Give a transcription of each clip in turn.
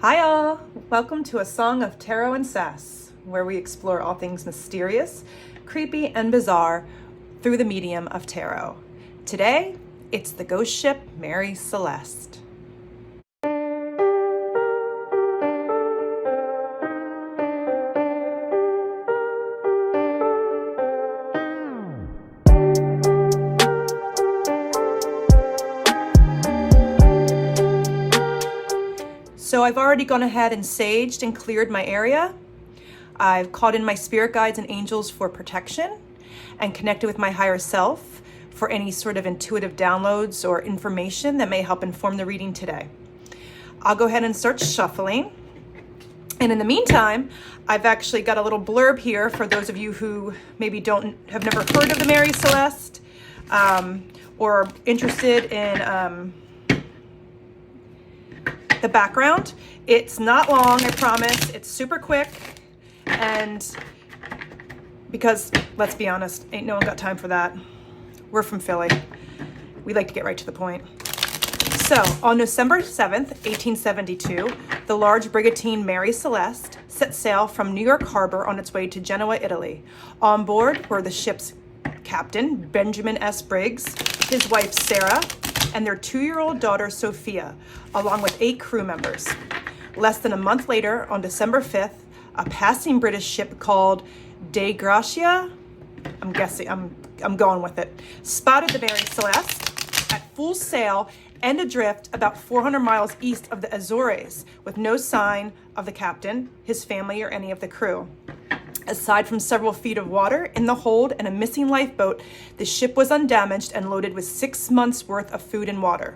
Hi all! Welcome to A Song of Tarot and Sass, where we explore all things mysterious, creepy, and bizarre through the medium of tarot. Today, it's the ghost ship Mary Celeste. So I've already gone ahead and saged and cleared my area. I've called in my spirit guides and angels for protection and connected with my higher self for any sort of intuitive downloads or information that may help inform the reading today. I'll go ahead and start shuffling. And in the meantime, I've actually got a little blurb here for those of you who maybe have never heard of the Mary Celeste or are interested in the background. It's not long, I promise. It's super quick. And because, let's be honest, ain't no one got time for that. We're from Philly. We like to get right to the point. So, on December 7th, 1872, the large brigantine Mary Celeste set sail from New York Harbor on its way to Genoa, Italy. On board were the ship's captain, Benjamin S. Briggs, his wife, Sarah, and their 2-year-old daughter, Sophia, along with 8 crew members. Less than a month later, on December 5th, a passing British ship called De Gracia, I'm going with it, spotted the Mary Celeste at full sail and adrift about 400 miles east of the Azores, with no sign of the captain, his family, or any of the crew. Aside from several feet of water in the hold and a missing lifeboat, the ship was undamaged and loaded with 6 months' worth of food and water.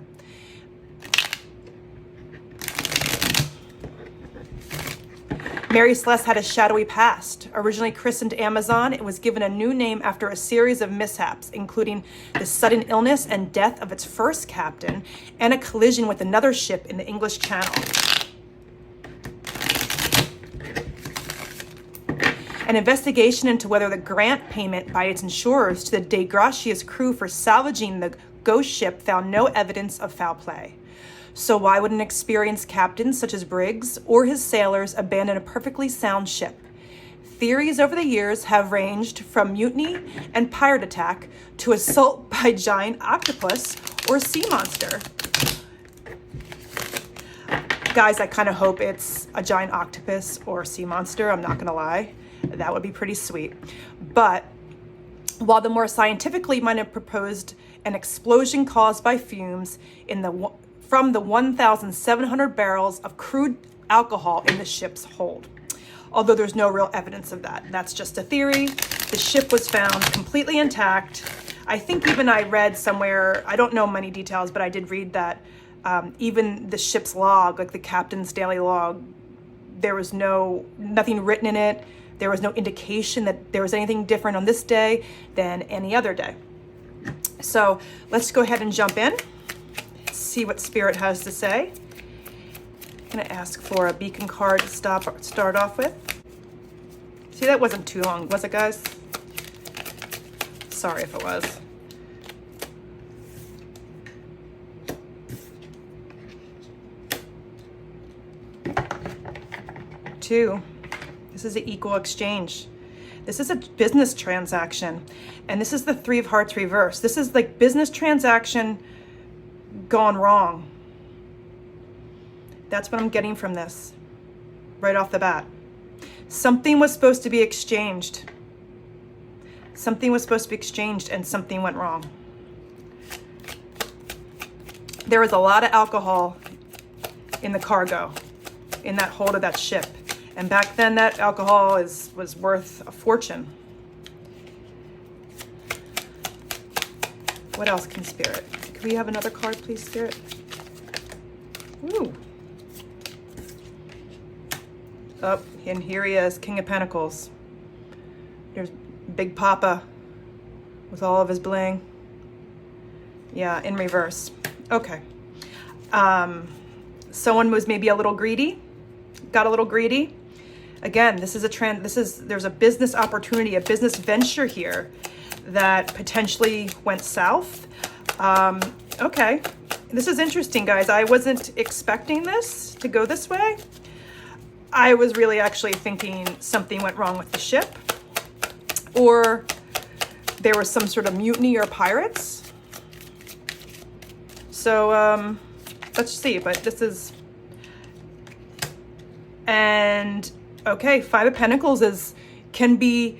Mary Celeste had a shadowy past. Originally christened Amazon, it was given a new name after a series of mishaps, including the sudden illness and death of its first captain and a collision with another ship in the English Channel. An investigation into whether the grant payment by its insurers to the De Gracia's crew for salvaging the ghost ship found no evidence of foul play. So why would an experienced captain such as Briggs or his sailors abandon a perfectly sound ship? Theories over the years have ranged from mutiny and pirate attack to assault by giant octopus or sea monster. Guys, I kind of hope it's a giant octopus or sea monster, I'm not gonna lie. That would be pretty sweet. But while the more scientifically might have proposed an explosion caused by fumes from the 1,700 barrels of crude alcohol in the ship's hold. Although there's no real evidence of that. That's just a theory. The ship was found completely intact. I think even I read somewhere, I don't know many details, but I did read that even the ship's log, like the captain's daily log, there was nothing written in it. There was no indication that there was anything different on this day than any other day. So let's go ahead and jump in, see what Spirit has to say. I'm gonna ask for a beacon card to start off with. See, that wasn't too long, was it, guys? Sorry if it was. Two. This is an equal exchange. This is a business transaction. And this is the 3 of Hearts reverse. This is like business transaction gone wrong. That's what I'm getting from this right off the bat. Something was supposed to be exchanged. Something was supposed to be exchanged and something went wrong. There was a lot of alcohol in the cargo, in that hold of that ship. And back then, that alcohol was worth a fortune. What else can Spirit? Can we have another card, please, Spirit? Ooh. Oh, and here he is, King of Pentacles. There's Big Papa with all of his bling. Yeah, in reverse. Okay. Someone was maybe a little greedy, got a little greedy. Again, there's a business opportunity, a business venture here that potentially went south. Okay, This is interesting, guys. I wasn't expecting this to go this way. I was really actually thinking something went wrong with the ship, or there was some sort of mutiny or pirates. So let's see, but this is, and okay, Five of Pentacles can be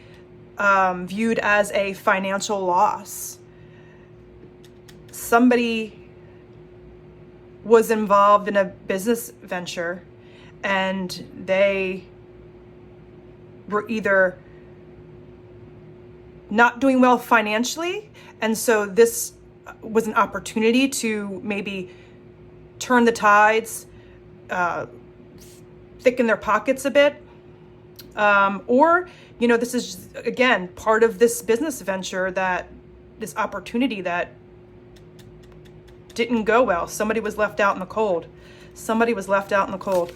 viewed as a financial loss. Somebody was involved in a business venture and they were either not doing well financially, and so this was an opportunity to maybe turn the tides, thicken their pockets a bit, or, you know, this is again part of this business venture, that this opportunity that didn't go well. Somebody was left out in the cold. Somebody was left out in the cold.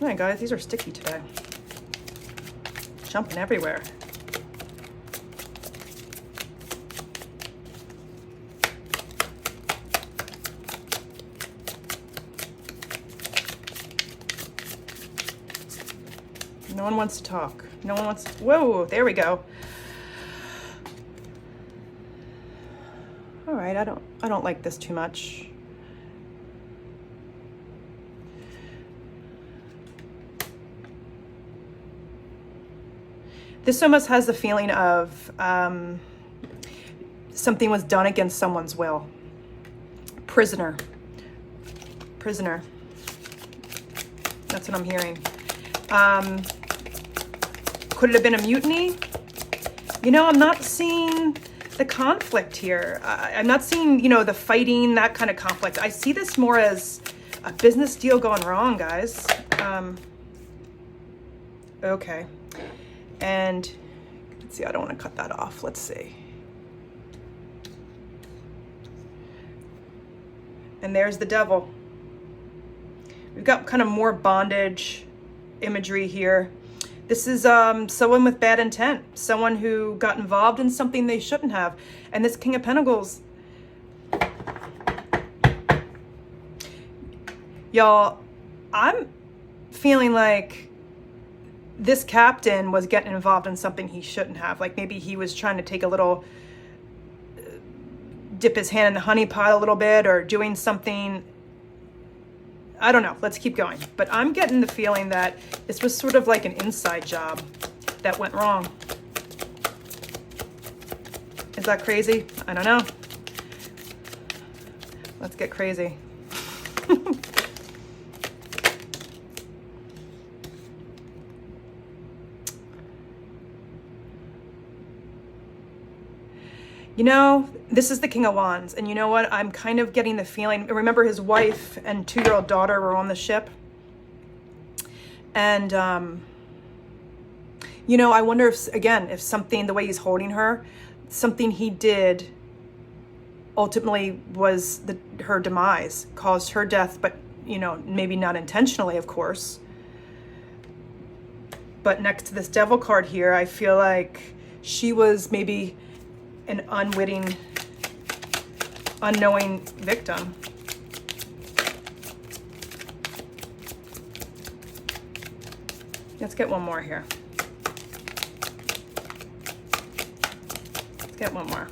All right, guys, these are sticky today. Jumping everywhere. No one wants to talk. No one wants to, whoa, there we go. All right, I don't like this too much. This almost has the feeling of something was done against someone's will. Prisoner. Prisoner. That's what I'm hearing. Could it have been a mutiny? You know, I'm not seeing the conflict here. I'm not seeing, you know, the fighting, that kind of conflict. I see this more as a business deal gone wrong, guys. Okay. And let's see, I don't want to cut that off. Let's see. And there's the devil. We've got kind of more bondage imagery here. This is someone with bad intent, someone who got involved in something they shouldn't have. And this King of Pentacles, y'all, I'm feeling like this captain was getting involved in something he shouldn't have. Like maybe he was trying to take a little, dip his hand in the honey pot a little bit, or doing something. I don't know. Let's keep going. But I'm getting the feeling that this was sort of like an inside job that went wrong. Is that crazy? I don't know. Let's get crazy. You know, this is the King of Wands, and you know what? I'm kind of getting the feeling, remember his wife and 2-year-old daughter were on the ship. And, you know, I wonder if, again, if something, the way he's holding her, something he did ultimately was her demise, caused her death, but, you know, maybe not intentionally, of course. But next to this devil card here, I feel like she was maybe an unwitting, unknowing victim. Let's get one more here. Let's get one more.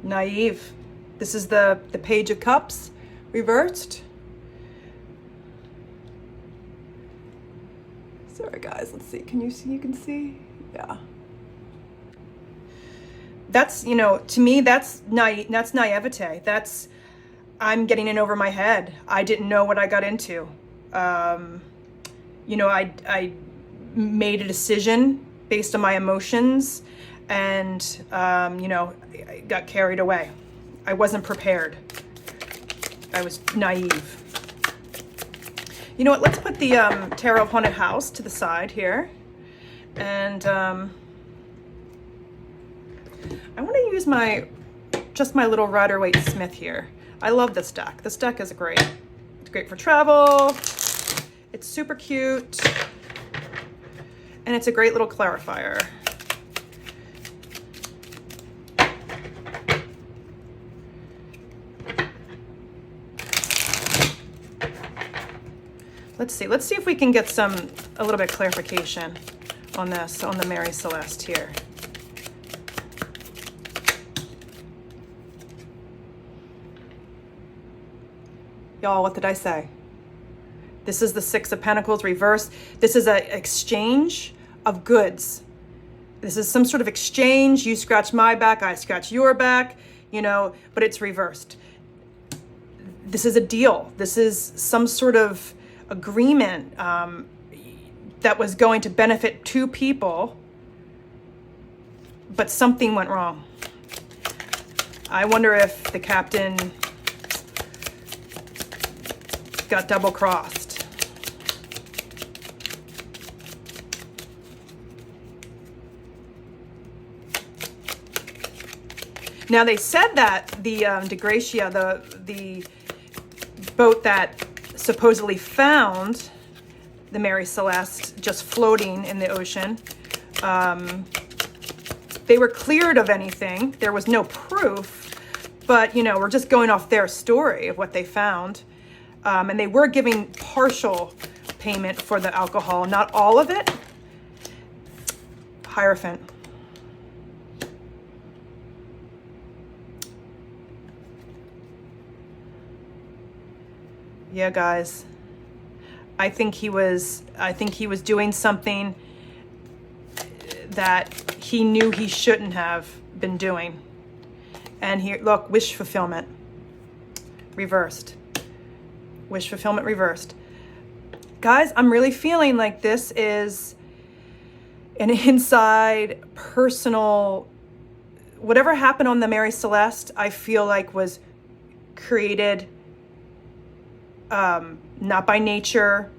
Naive. This is the Page of Cups reversed. Sorry guys, let's see. Can you see? You can see? Yeah. That's, you know, to me, that's naivete. That's, I'm getting in over my head. I didn't know what I got into. You know, I made a decision based on my emotions, and, you know, I got carried away. I wasn't prepared. I was naive. You know what? Let's put the Tarot of Haunted House to the side here. And I want to use just my little Rider-Waite-Smith here. I love this deck. This deck is great. It's great for travel. It's super cute. And it's a great little clarifier. Let's see if we can get a little bit of clarification on this, on the Mary Celeste here. Y'all, what did I say? This is the Six of Pentacles reversed. This is an exchange of goods. This is some sort of exchange. You scratch my back, I scratch your back, you know, but it's reversed. This is a deal. This is some sort of agreement that was going to benefit two people, but something went wrong. I wonder if the captain got double-crossed. Now they said that the De Gracia, the boat that supposedly found the Mary Celeste just floating in the ocean, they were cleared of anything. There was no proof, but you know, we're just going off their story of what they found. And they were giving partial payment for the alcohol, not all of it. Hierophant. Yeah, guys. I think he was doing something that he knew he shouldn't have been doing. And here, look, wish fulfillment reversed. Wish fulfillment reversed. Guys, I'm really feeling like this is an inside personal, whatever happened on the Mary Celeste, I feel like was created not by nature,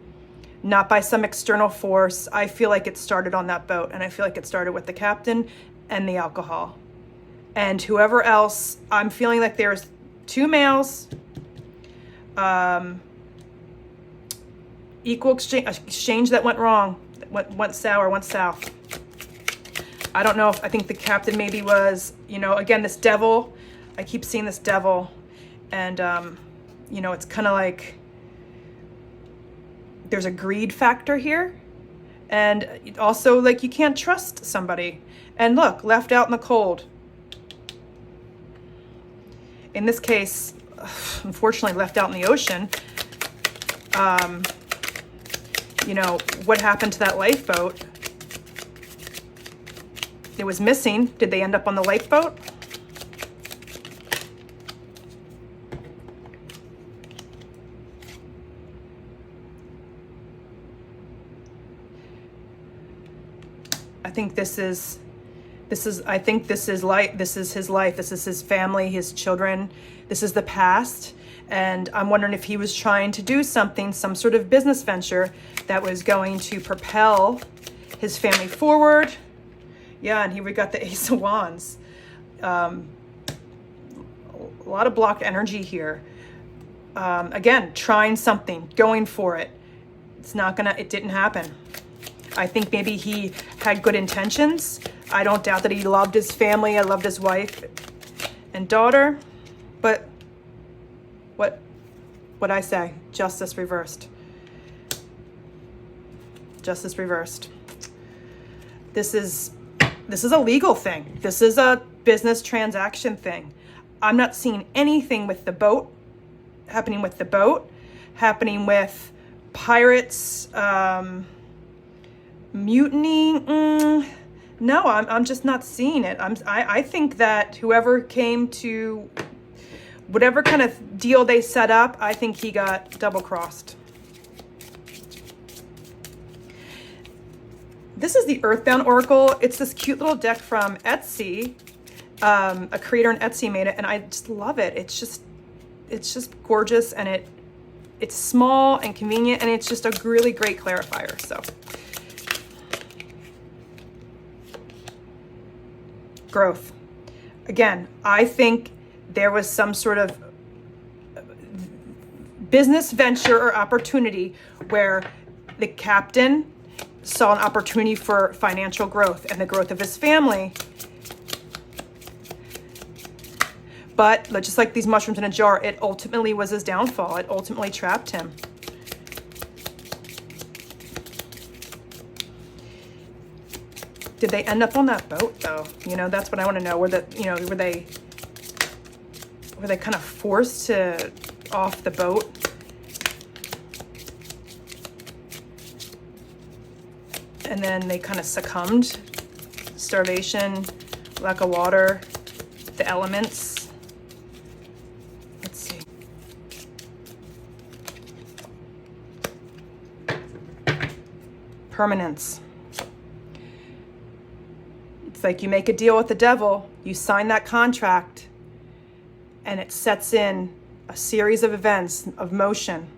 not by some external force. I feel like it started on that boat, and I feel like it started with the captain and the alcohol. And whoever else, I'm feeling like there's two males, equal exchange that went wrong, went sour, went south. I don't know if, I think the captain maybe was, you know, again, this devil, I keep seeing this devil, and, you know, it's kind of like there's a greed factor here, and also like you can't trust somebody. And look, left out in the cold. In this case, unfortunately, left out in the ocean. You know, what happened to that lifeboat? It was missing. Did they end up on the lifeboat? I think this is his life. This is his family, his children. This is the past. And I'm wondering if he was trying to do something, some sort of business venture that was going to propel his family forward. Yeah, and here we got the Ace of Wands. A lot of blocked energy here. Again, trying something, going for it. It didn't happen. I think maybe he had good intentions. I don't doubt that he loved his family. I loved his wife and daughter. But what I say, justice reversed. Justice reversed. This is a legal thing. This is a business transaction thing. I'm not seeing anything with the boat, happening with pirates, mutiny. No, I'm just not seeing it. I think that whoever came to whatever kind of deal they set up, I think he got double-crossed. This is the Earthbound Oracle. It's this cute little deck from Etsy. A creator on Etsy made it, and I just love it. It's just gorgeous, and it's small and convenient, and it's just a really great clarifier. So growth. Again, I think there was some sort of business venture or opportunity where the captain saw an opportunity for financial growth and the growth of his family. But just like these mushrooms in a jar, it ultimately was his downfall. It ultimately trapped him. Did they end up on that boat though? You know, that's what I want to know. Were they kind of forced to off the boat? And then they kind of succumbed. Starvation, lack of water, the elements. Let's see. Permanence. It's like you make a deal with the devil, you sign that contract, and it sets in a series of events, of motion.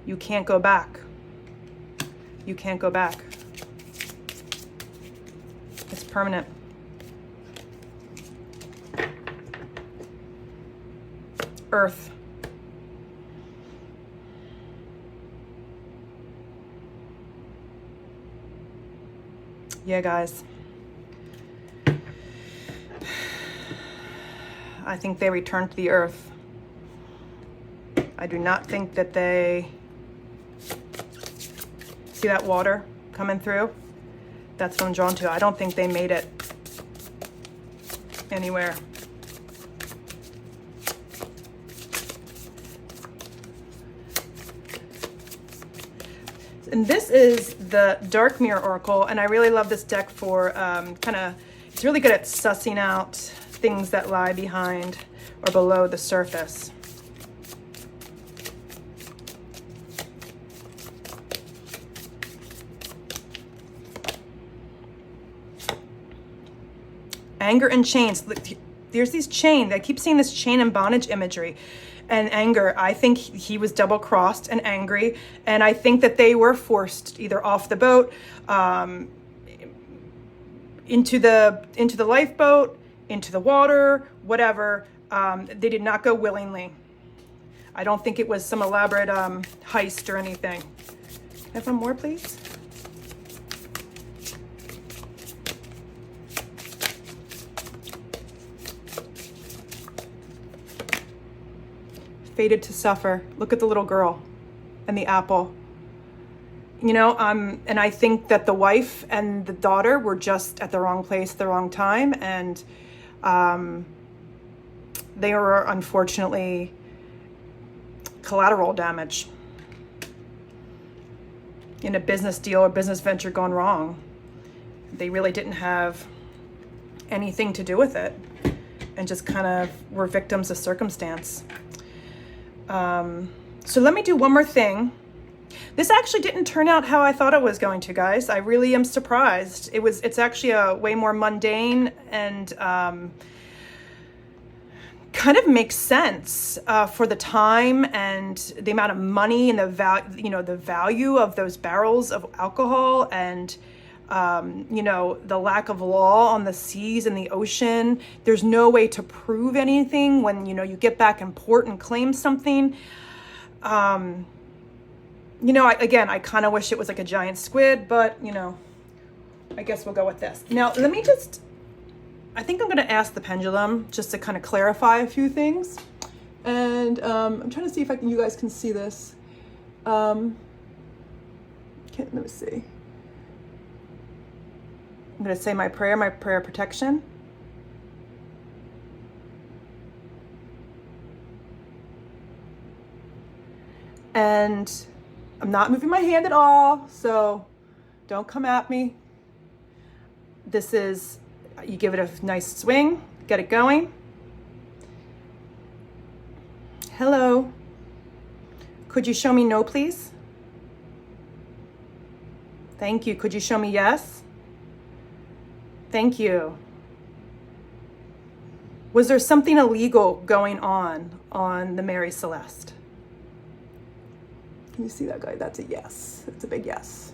You can't go back. You can't go back. It's permanent. Earth. Yeah, guys. I think they returned to the earth. I do not think that they... See that water coming through? That's what I'm drawn to. I don't think they made it anywhere. And this is the Dark Mirror Oracle, and I really love this deck for it's really good at sussing out things that lie behind or below the surface. Anger and chains. There's these chains. I keep seeing this chain and bondage imagery. And anger. I think he was double-crossed and angry. And I think that they were forced either off the boat, into the lifeboat, into the water, whatever. They did not go willingly. I don't think it was some elaborate heist or anything. Can I have one more, please? Fated to suffer. Look at the little girl and the apple. You know, and I think that the wife and the daughter were just at the wrong place at the wrong time, and they were unfortunately collateral damage in a business deal or business venture gone wrong. They really didn't have anything to do with it and just kind of were victims of circumstance. So let me do one more thing. This actually didn't turn out how I thought it was going to, guys. I really am surprised. It's actually a way more mundane and kind of makes sense for the time and the amount of money and the value of those barrels of alcohol and the lack of law on the seas and the ocean. There's no way to prove anything when, you get back in port and claim something. I kind of wish it was like a giant squid, but, I guess we'll go with this. Now, I think I'm going to ask the pendulum just to kind of clarify a few things. And I'm trying to see if you guys can see this. Let me see. I'm going to say my prayer of protection. And I'm not moving my hand at all, so don't come at me. This is, you give it a nice swing, get it going. Hello. Could you show me no, please? Thank you. Could you show me yes? Thank you. Was there something illegal going on the Mary Celeste? Can you see that guy? That's a yes. It's a big yes.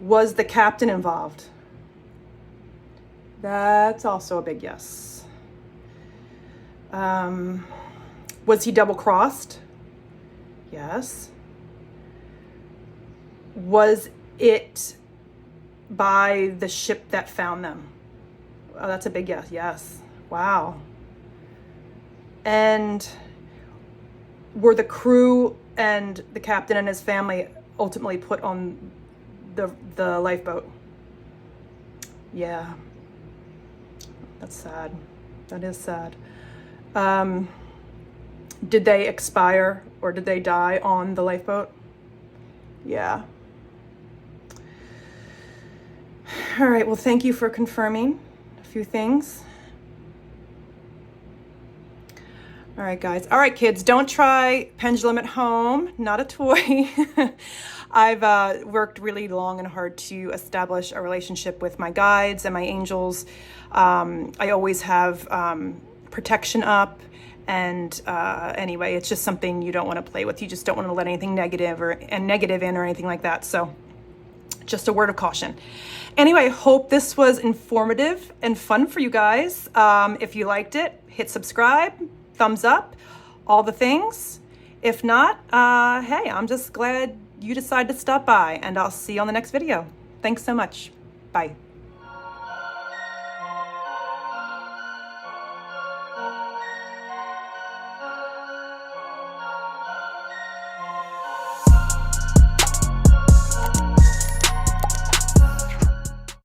Was the captain involved? That's also a big yes. Was he double-crossed? Yes. Was it by the ship that found them? Oh, that's a big yes. Yes. Wow. And were the crew and the captain and his family ultimately put on the lifeboat? Yeah. That's sad. That is sad. Did they expire or did they die on the lifeboat? Yeah. All right, well, thank you for confirming a few things. All right, guys. All right, kids, don't try pendulum at home. Not a toy. I've worked really long and hard to establish a relationship with my guides and my angels. I always have protection up. And anyway, it's just something you don't want to play with. You just don't want to let anything negative in or anything like that. So just a word of caution. Anyway, I hope this was informative and fun for you guys. If you liked it, hit subscribe, thumbs up, all the things. If not, hey, I'm just glad you decided to stop by, and I'll see you on the next video. Thanks so much. Bye.